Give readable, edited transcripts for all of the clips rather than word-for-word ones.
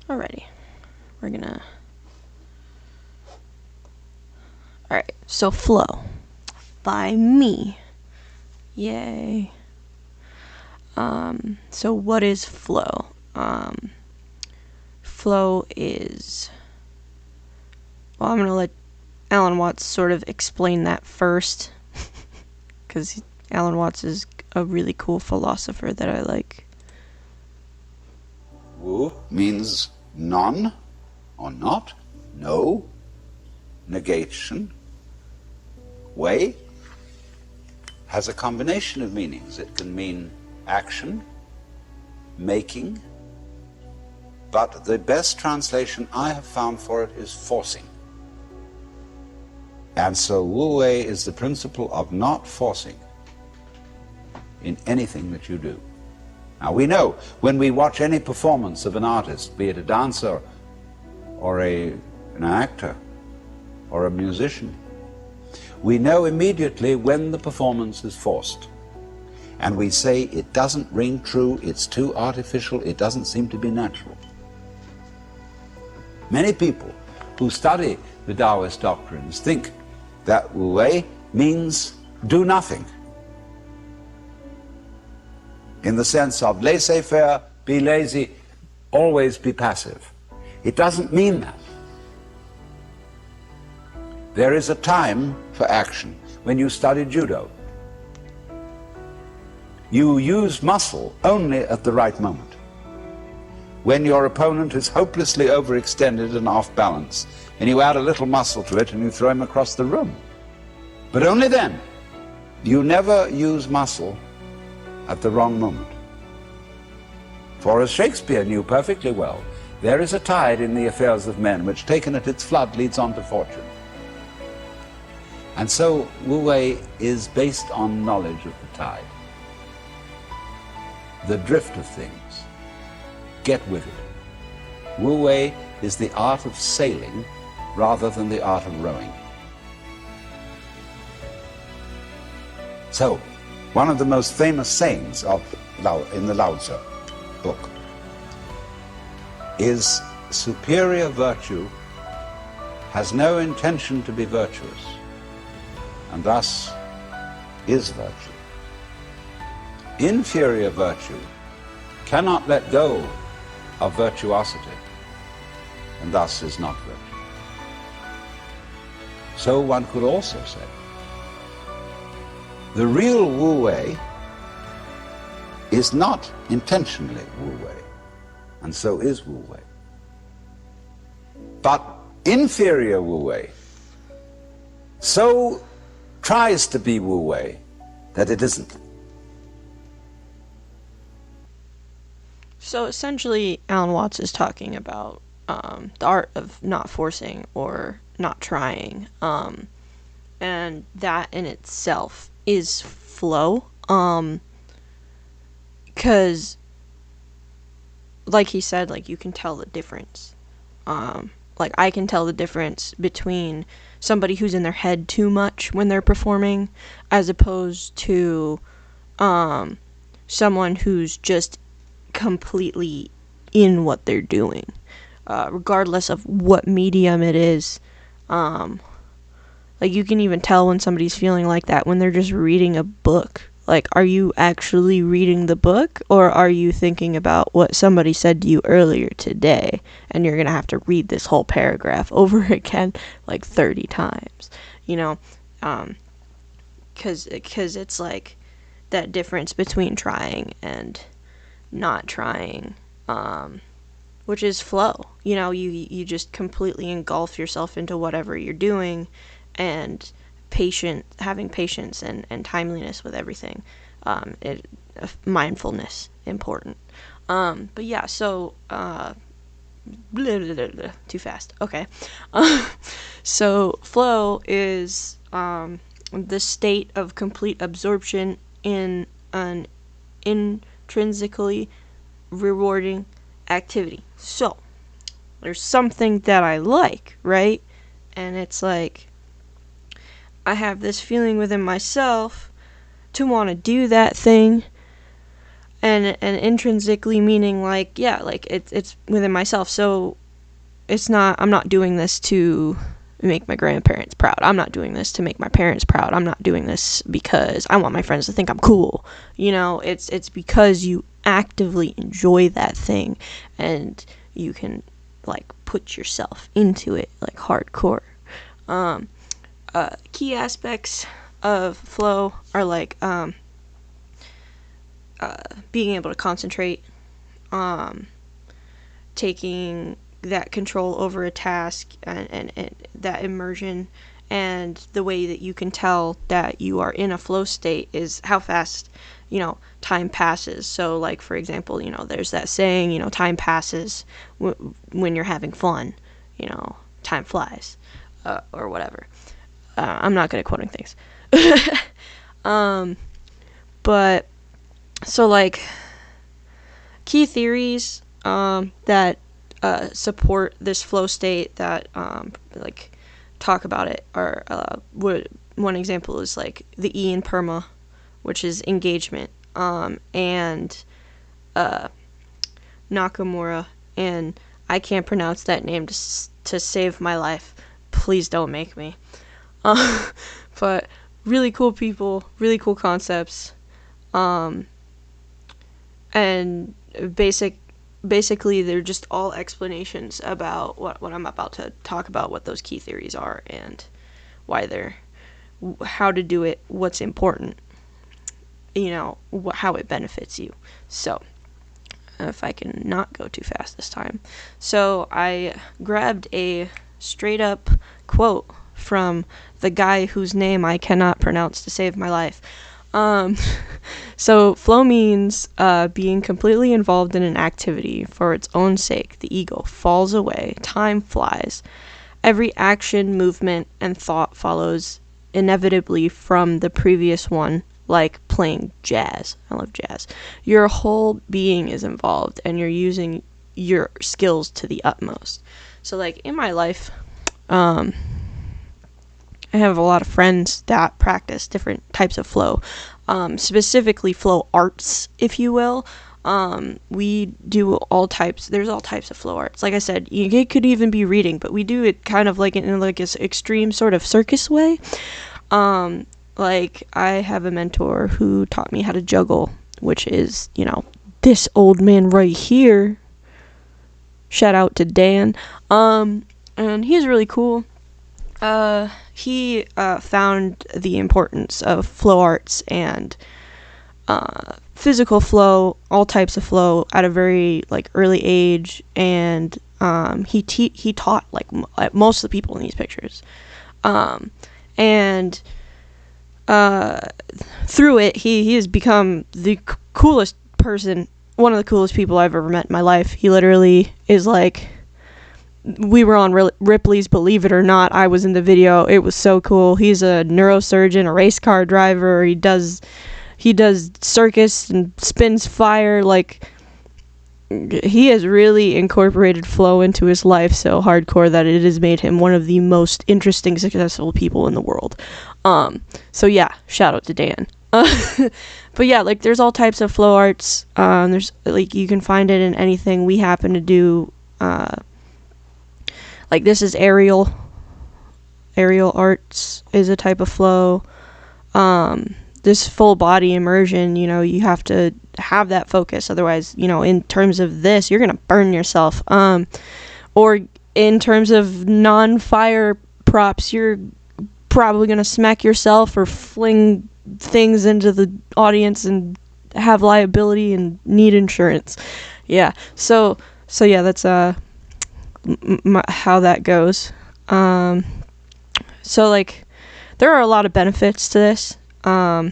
Alrighty. We're gonna... Alright, so flow. By me. Yay. So what is flow? Flow is... Well, I'm gonna let Alan Watts sort of explain that first. Because Alan Watts is a really cool philosopher that I like. Wu means none or not, no, negation. Wei has a combination of meanings. It can mean action, making, but the best translation I have found for it is forcing. And so Wu Wei is the principle of not forcing in anything that you do. Now we know when we watch any performance of an artist, be it a dancer or an actor or a musician, we know immediately when the performance is forced. And we say it doesn't ring true, it's too artificial, it doesn't seem to be natural. Many people who study the Taoist doctrines think that Wu Wei means do nothing, in the sense of laissez-faire, be lazy, always be passive. It doesn't mean that. There is a time for action. When you study judo, you use muscle only at the right moment. When your opponent is hopelessly overextended and off balance, and you add a little muscle to it and you throw him across the room. But only then. You never use muscle at the wrong moment. For as Shakespeare knew perfectly well, there is a tide in the affairs of men which, taken at its flood, leads on to fortune. And so Wu Wei is based on knowledge of the tide, the drift of things. Get with it. Wu Wei is the art of sailing rather than the art of rowing. So, one of the most famous sayings in the Lao Tzu book is superior virtue has no intention to be virtuous, and thus is virtue. Inferior virtue cannot let go of virtuosity, and thus is not virtue. So one could also say, the real Wu Wei is not intentionally Wu Wei, and so is Wu Wei. But inferior Wu Wei so tries to be Wu Wei that it isn't. So essentially, Alan Watts is talking about the art of not forcing or not trying, and that in itself is flow, because like he said, like, you can tell the difference. Like, I can tell the difference between somebody who's in their head too much when they're performing, as opposed to someone who's just completely in what they're doing, regardless of what medium it is. Like, you can even tell when somebody's feeling like that when they're just reading a book. Like, are you actually reading the book, or are you thinking about what somebody said to you earlier today, and you're gonna have to read this whole paragraph over again like 30 times, you know? Because it's like that difference between trying and not trying, which is flow. You know, you just completely engulf yourself into whatever you're doing, and having patience and timeliness with everything. Mindfulness important. But yeah, so blah, blah, blah, blah, too fast. Okay. So flow is the state of complete absorption in an intrinsically rewarding activity. So there's something that I like, right? And it's like, I have this feeling within myself to want to do that thing, and intrinsically meaning like, yeah, like it's within myself. So I'm not doing this to make my grandparents proud. I'm not doing this to make my parents proud. I'm not doing this because I want my friends to think I'm cool. It's because you actively enjoy that thing, and you can like put yourself into it like hardcore. Key aspects of flow are like being able to concentrate, taking that control over a task, and that immersion. And the way that you can tell that you are in a flow state is how fast time passes. So like, for example, there's that saying, time passes when you're having fun, time flies, or whatever. I'm not good at quoting things. But so like, key theories that support this flow state that like talk about it are one example is like the E in PERMA, which is engagement, and Nakamura, and I can't pronounce that name to save my life. Please don't make me. But really cool people, really cool concepts, and basically they're just all explanations about what I'm about to talk about, what those key theories are, and how to do it, what's important, how it benefits you. So if I can not go too fast this time. So I grabbed a straight up quote from the guy whose name I cannot pronounce to save my life. So flow means being completely involved in an activity for its own sake. The ego falls away, time flies. Every action, movement, and thought follows inevitably from the previous one, like playing jazz. I love jazz. Your whole being is involved, and you're using your skills to the utmost. So like in my life, I have a lot of friends that practice different types of flow, specifically flow arts, if you will. We do all types. There's all types of flow arts. Like I said, it could even be reading, but we do it kind of like in like this extreme sort of circus way. Like I have a mentor who taught me how to juggle, which is, this old man right here. Shout out to Dan. And he's really cool. He found the importance of flow arts and physical flow, all types of flow, at a very like early age, and he taught like most of the people in these pictures, and through it he has become the coolest person, one of the coolest people I've ever met in my life. He literally is like, we were on Ripley's Believe It or Not. I was in the video. It was so cool. He's a neurosurgeon, a race car driver. He does circus and spins fire. Like, he has really incorporated flow into his life so hardcore that it has made him one of the most interesting, successful people in the world. So yeah, shout out to Dan. But yeah, like there's all types of flow arts. There's like, you can find it in anything. We happen to do like this is aerial arts is a type of flow. This full body immersion, you have to have that focus. Otherwise, in terms of this, you're going to burn yourself. Or in terms of non-fire props, you're probably going to smack yourself or fling things into the audience and have liability and need insurance. Yeah. So yeah, that's how that goes. So like there are a lot of benefits to this. I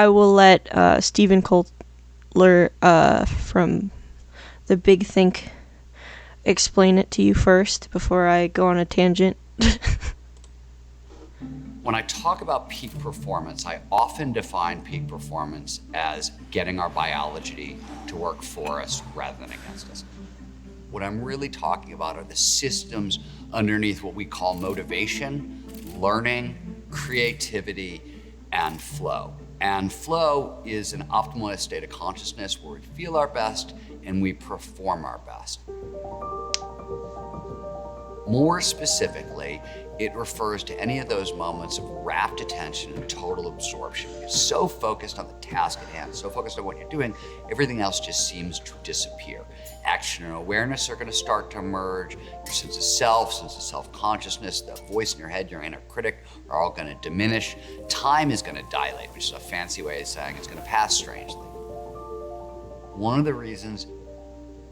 will let Stephen Kotler from The Big Think explain it to you first before I go on a tangent. When I talk about peak performance, I often define peak performance as getting our biology to work for us rather than against us. What I'm really talking about are the systems underneath what we call motivation, learning, creativity, and flow. And flow is an optimal state of consciousness where we feel our best and we perform our best. More specifically, it refers to any of those moments of rapt attention and total absorption. You're so focused on the task at hand, so focused on what you're doing, everything else just seems to disappear. Action and awareness are going to start to emerge. Your sense of self, sense of self-consciousness, the voice in your head, your inner critic are all going to diminish. Time is going to dilate, which is a fancy way of saying it's going to pass strangely. One of the reasons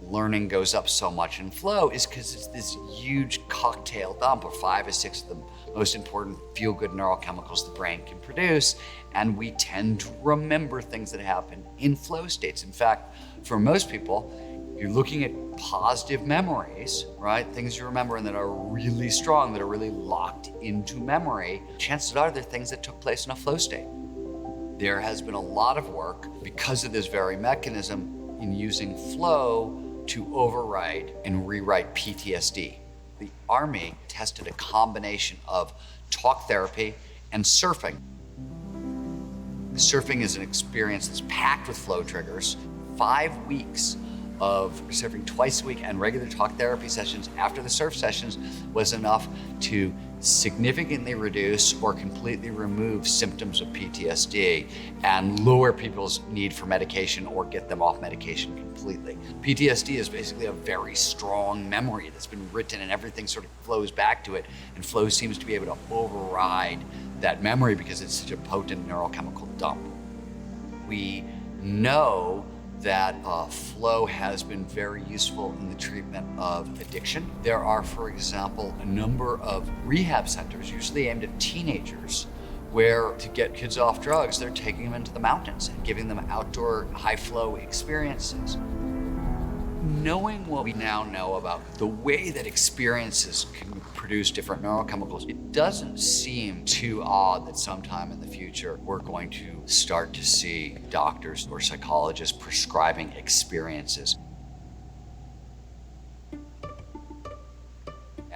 learning goes up so much in flow is because it's this huge cocktail dump of 5 or 6 of the most important feel-good neurochemicals the brain can produce, and we tend to remember things that happen in flow states. In fact, for most people, you're looking at positive memories, right? Things you remember and that are really strong, that are really locked into memory. Chances are they're things that took place in a flow state. There has been a lot of work because of this very mechanism in using flow to override and rewrite PTSD. The Army tested a combination of talk therapy and surfing. Surfing is an experience that's packed with flow triggers. 5 weeks of surfing twice a week and regular talk therapy sessions after the surf sessions was enough to significantly reduce or completely remove symptoms of PTSD and lower people's need for medication or get them off medication completely. PTSD is basically a very strong memory that's been written and everything sort of flows back to it, and flow seems to be able to override that memory because it's such a potent neurochemical dump. We know that flow has been very useful in the treatment of addiction. There are, for example, a number of rehab centers, usually aimed at teenagers, where to get kids off drugs, they're taking them into the mountains and giving them outdoor high flow experiences. Knowing what we now know about the way that experiences can produce different neurochemicals, it doesn't seem too odd that sometime in the future we're going to start to see doctors or psychologists prescribing experiences.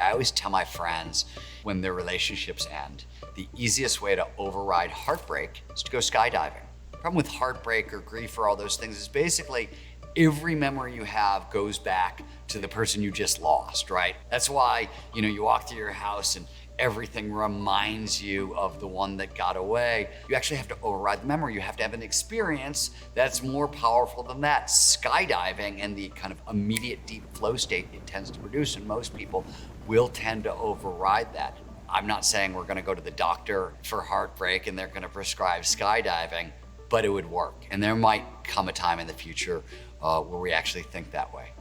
I always tell my friends when their relationships end, the easiest way to override heartbreak is to go skydiving. The problem with heartbreak or grief or all those things is basically every memory you have goes back to the person you just lost, right? That's why, you walk through your house and everything reminds you of the one that got away. You actually have to override the memory. You have to have an experience that's more powerful than that. Skydiving and the kind of immediate deep flow state it tends to produce in most people will tend to override that. I'm not saying we're gonna go to the doctor for heartbreak and they're gonna prescribe skydiving, but it would work. And there might come a time in the future where we actually think that way.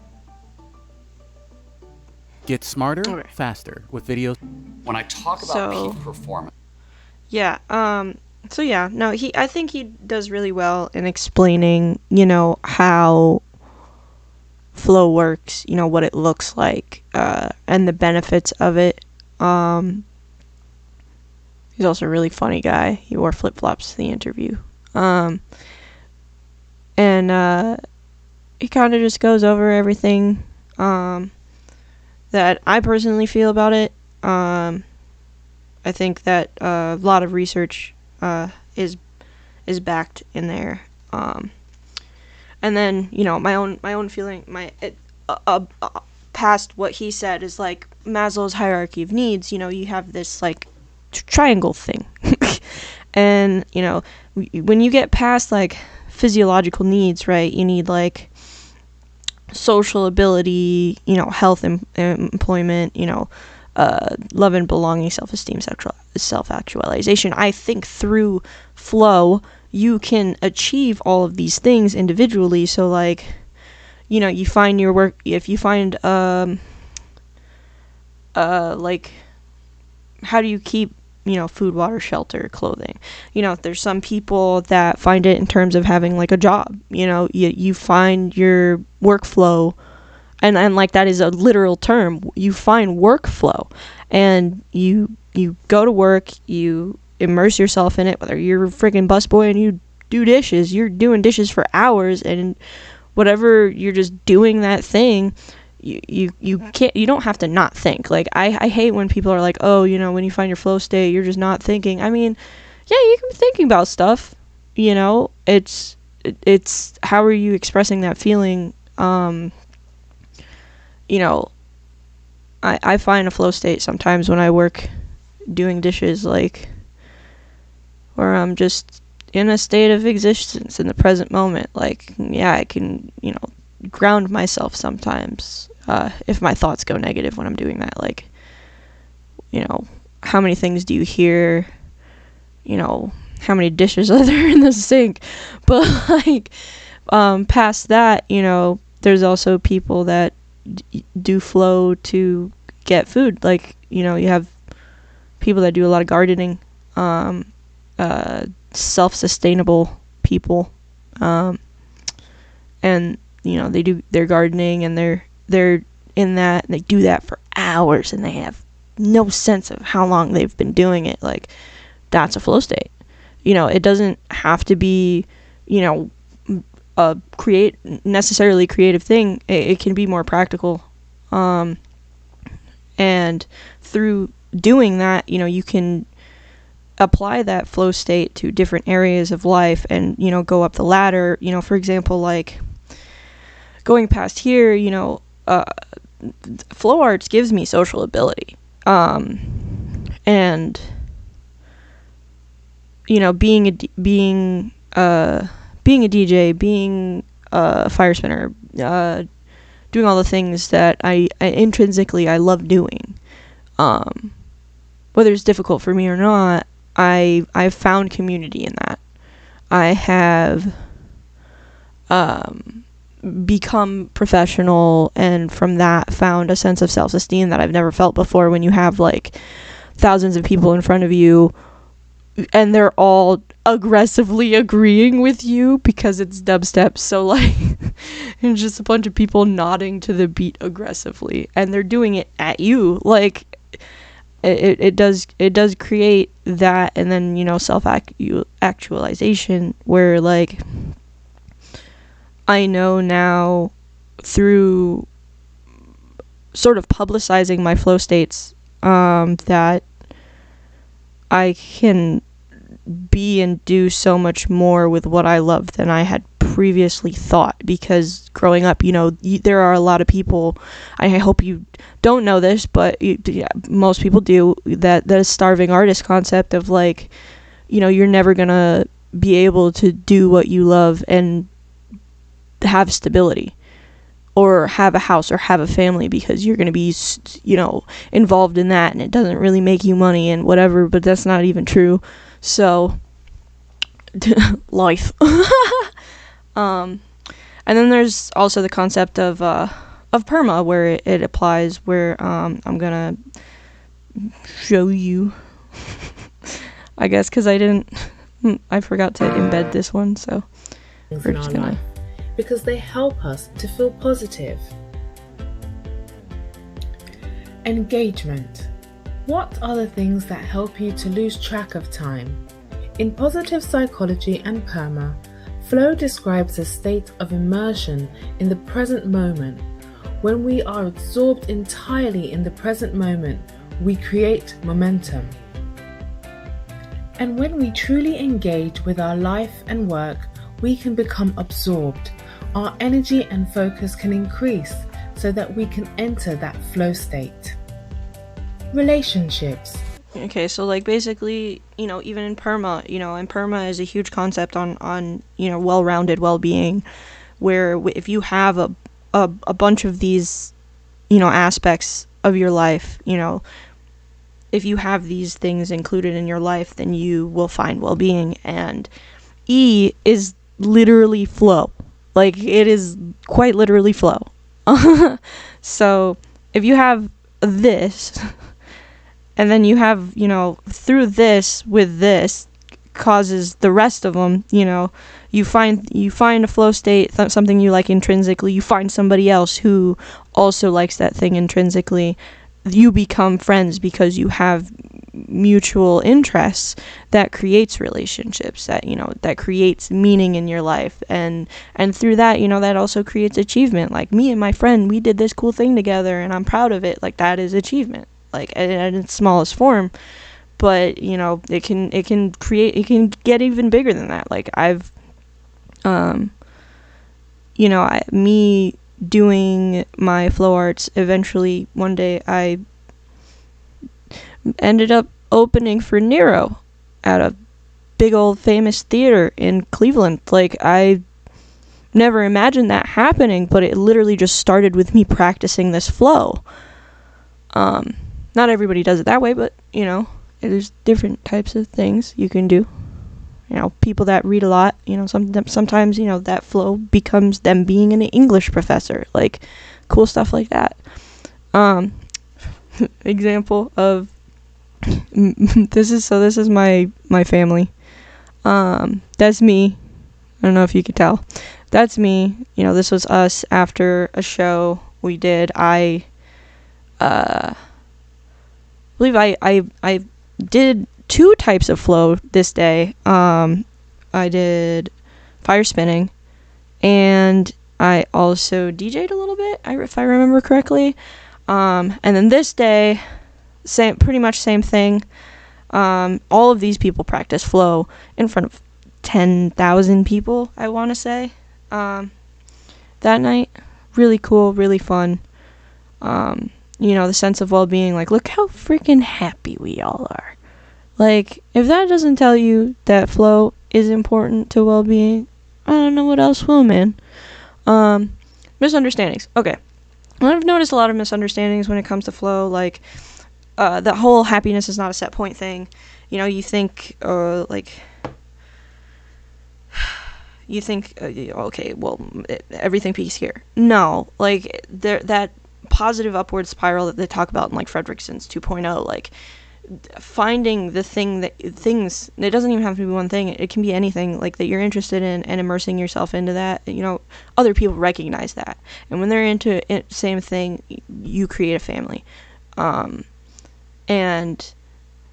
Get smarter, faster with videos. When I talk about peak performance. Yeah, I think he does really well in explaining, how flow works, what it looks like, and the benefits of it. He's also a really funny guy. He wore flip-flops to the interview. He kind of just goes over everything that I personally feel about it. I think that a lot of research is backed in there. And then, my own feeling, past what he said is like Maslow's hierarchy of needs. You have this like triangle thing, and when you get past like physiological needs, right? You need like social ability, health, employment, love and belonging, self-esteem, self-actualization. I think through flow, you can achieve all of these things individually. So like, you find your work, if you find, like, how do you keep, food, water, shelter, clothing? There's some people that find it in terms of having like a job. You find your workflow, and like that is a literal term. You find workflow, and you go to work, you immerse yourself in it. Whether you're a freaking busboy and you do dishes, you're doing dishes for hours, and whatever, you're just doing that thing. You don't have to not think. Like I hate when people are like, oh, when you find your flow state, you're just not thinking. I mean, yeah, you can be thinking about stuff, you know, it's how are you expressing that feeling? You know, I find a flow state sometimes when I work doing dishes, like, where I'm just in a state of existence in the present moment. Like, yeah, I can, you know, ground myself sometimes if my thoughts go negative when I'm doing that. Like, you know, how many things do you hear? You know, how many dishes are there in the sink? But, like, past that, you know, there's also people that do flow to get food. Like, you know, you have people that do a lot of gardening, self-sustainable people, and, you know, they do their gardening, and they're in that, and they do that for hours, and they have no sense of how long they've been doing it. Like, that's a flow state. You know, it doesn't have to be, you know, a necessarily creative thing. It can be more practical, and through doing that, you know, you can apply that flow state to different areas of life, and, you know, go up the ladder. You know, for example, like, going past here, you know, flow arts gives me social ability, and, you know, being a DJ, being a fire spinner, doing all the things that I intrinsically I love doing, whether it's difficult for me or not, I've found community in that. I have become professional, and from that found a sense of self-esteem that I've never felt before, when you have, like, thousands of people in front of you, and they're all aggressively agreeing with you because it's dubstep. So, like, it's just a bunch of people nodding to the beat aggressively, and they're doing it at you. Like, it does create that. And then, you know, self-actualization, where, like, I know now, through sort of publicizing my flow states, that I can be and do so much more with what I love than I had previously thought. Because growing up, you know, there are a lot of people, I hope you don't know this, but most people do, that starving artist concept of, like, you know, you're never gonna be able to do what you love and have stability, or have a house, or have a family, because you're going to be, you know, involved in that, and it doesn't really make you money and whatever. But that's not even true. So life. And then there's also the concept of perma, where it applies, where I'm gonna show you I guess, because I forgot to embed this one, so we're just gonna, because they help us to feel positive. Engagement. What are the things that help you to lose track of time? In positive psychology and PERMA, flow describes a state of immersion in the present moment. When we are absorbed entirely in the present moment, we create momentum. And when we truly engage with our life and work, we can become absorbed. Our energy and focus can increase so that we can enter that flow state. Relationships. Okay, so like basically, even in PERMA, and PERMA is a huge concept on well-rounded well-being, where if you have a bunch of these, aspects of your life, if you have these things included in your life, then you will find well-being. And E is literally flow. Like, it is quite literally flow. So if you have this, and then you have, through this with this causes the rest of them, you find a flow state, something you like intrinsically, you find somebody else who also likes that thing intrinsically, you become friends because you have mutual interests. That creates relationships, that creates meaning in your life, and through that, that also creates achievement. Like, me and my friend, we did this cool thing together and I'm proud of it. Like, that is achievement, like, at its smallest form. but you know, it can get even bigger than that. Like I've you know, me doing my flow arts, eventually one day I ended up opening for Nero at a big old famous theater in Cleveland. Like I never imagined that happening, but it literally just started with me practicing this flow. Not everybody does it that way, but you know, there's different types of things you can do. You know, people that read a lot, you know, sometimes, you know, that flow becomes them being an English professor, like cool stuff like that. Example of this is my family. That's me. I don't know if you could tell. That's me. You know, this was us after a show we did. I believe I did 2 types of flow this day. I did fire spinning, and I also DJ'd a little bit, if I remember correctly. And then this day, pretty much same thing. All of these people practice flow in front of 10,000 people, I want to say. That night, really cool, really fun. You know, the sense of well-being, like, look how freaking happy we all are. Like, if that doesn't tell you that flow is important to well-being, I don't know what else will, man. Misunderstandings. Okay. I've noticed a lot of misunderstandings when it comes to flow, like, the whole happiness is not a set point thing. You know, you think, okay, well, everything peaks here. No, like, that positive upward spiral that they talk about in, like, Fredrickson's 2.0, like, finding the things, it doesn't even have to be one thing, it can be anything, like, that you're interested in, and immersing yourself into that. You know, other people recognize that, and when they're into it, same thing, you create a family. And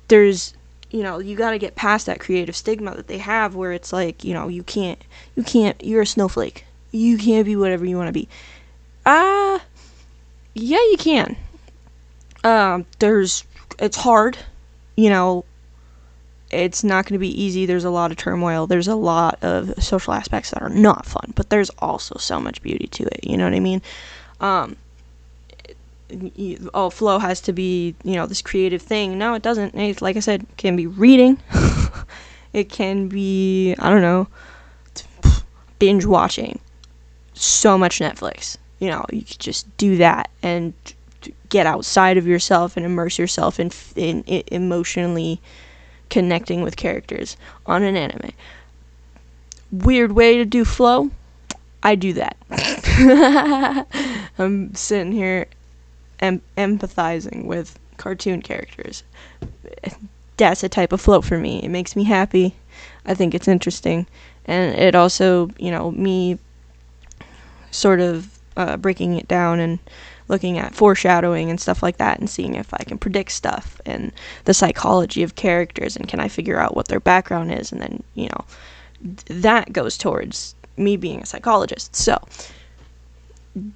there's, you know, you got to get past that creative stigma that they have, where it's like, you know, you can't, you're a snowflake, you can't be whatever you want to be. Yeah, you can. It's hard, you know, it's not going to be easy. There's a lot of turmoil. There's a lot of social aspects that are not fun, but there's also so much beauty to it. You know what I mean? Flow has to be, you know, this creative thing. No, it doesn't. It's, like I said, it can be reading. It can be, I don't know, binge watching so much Netflix. You know, you could just do that and get outside of yourself and immerse yourself in emotionally connecting with characters on an anime. Weird way to do flow. I do that. I'm sitting here empathizing with cartoon characters. That's a type of flow for me. It makes me happy. I think it's interesting. And it also, you know, me sort of breaking it down and looking at foreshadowing and stuff like that, and seeing if I can predict stuff and the psychology of characters, and can I figure out what their background is, and then, you know, that goes towards me being a psychologist. So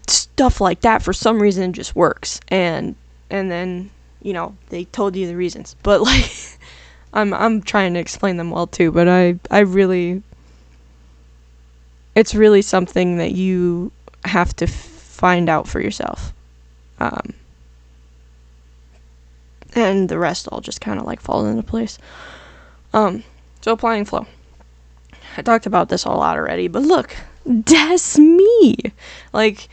stuff like that for some reason just works, and then, you know, they told you the reasons, but like I'm trying to explain them well too, but I really, it's really something that you have to find out for yourself. And the rest all just kind of like falls into place. So applying flow. I talked about this a lot already, but look, that's me. Like,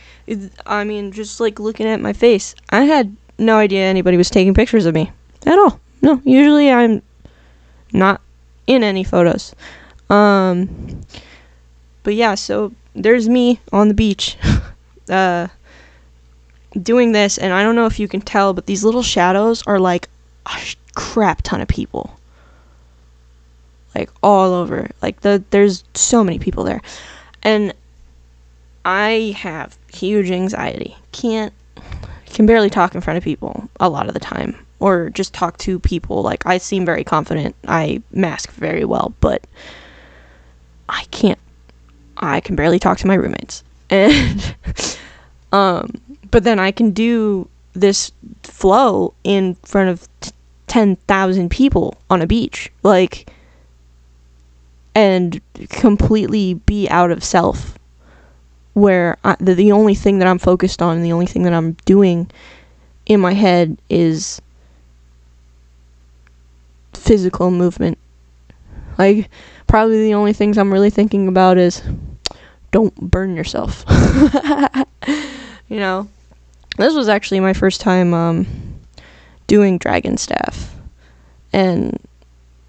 I mean, just like looking at my face, I had no idea anybody was taking pictures of me at all. No, usually I'm not in any photos. But yeah, so there's me on the beach, doing this, and I don't know if you can tell, but these little shadows are like a crap ton of people, like all over. Like there's so many people there, and I have huge anxiety. Can barely talk in front of people a lot of the time, or just talk to people. Like, I seem very confident, I mask very well, but I can barely talk to my roommates. And but then I can do this flow in front of 10,000 people on a beach, like, and completely be out of self, where the only thing that I'm focused on, and the only thing that I'm doing in my head is physical movement. Like, probably the only things I'm really thinking about is don't burn yourself. You know, this was actually my first time doing dragon staff, and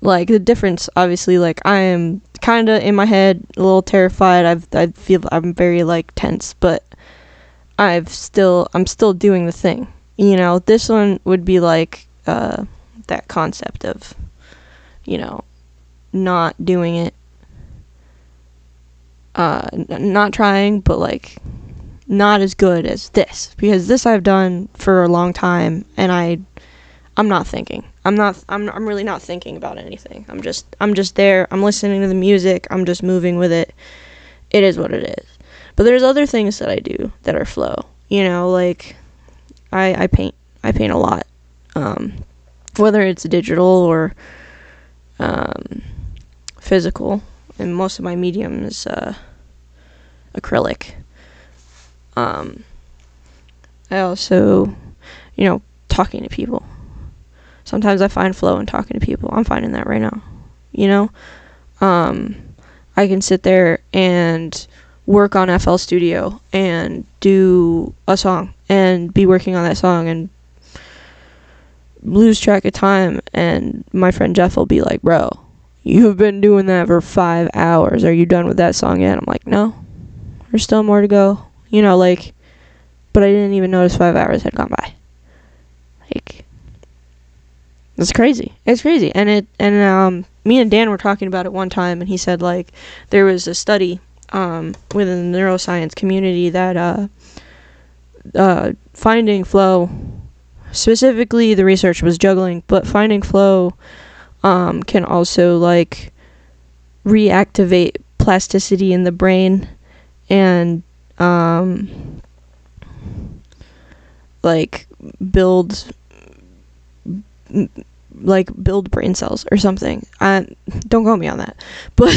like the difference, obviously, like I am kind of in my head a little terrified. I feel I'm very like tense, but I'm still doing the thing. You know, this one would be like that concept of, you know, not doing it, not trying, but like not as good as this, because this I've done for a long time, and I'm not thinking. I'm really not thinking about anything. I'm just there. I'm listening to the music. I'm just moving with it. It is what it is. But there's other things that I do that are flow. You know, like I paint. I paint a lot. Whether it's digital or physical, and most of my medium is acrylic. I also, you know, talking to people. Sometimes I find flow in talking to people. I'm finding that right now. You know, I can sit there and work on FL Studio and do a song and be working on that song and lose track of time, and my friend Jeff will be like, bro, you have been doing that for 5 hours. Are you done with that song yet? I'm like, no, there's still more to go. You know, like, but I didn't even notice 5 hours had gone by. Like, it's crazy. It's crazy. And me and Dan were talking about it one time, and he said, like, there was a study within the neuroscience community that finding flow, specifically the research was juggling, but finding flow can also, like, reactivate plasticity in the brain and like build brain cells or something. Don't quote me on that, but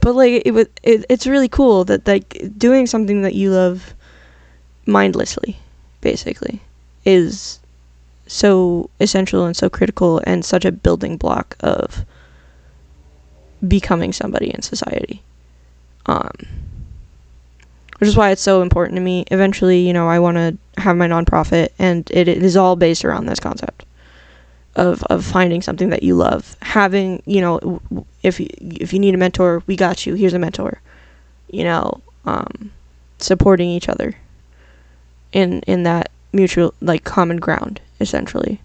but like it's really cool that, like, doing something that you love mindlessly, basically, is so essential and so critical and such a building block of becoming somebody in society. Which is why it's so important to me. Eventually, you know, I want to have my nonprofit, and it is all based around this concept of finding something that you love. Having, you know, if you need a mentor, we got you. Here's a mentor. You know, supporting each other in that mutual, like, common ground, essentially.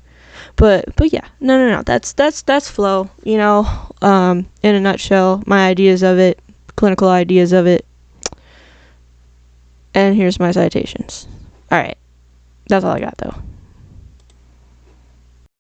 But yeah, no. That's flow. You know, in a nutshell, my ideas of it, clinical ideas of it. And here's my citations. All right. That's all I got, though.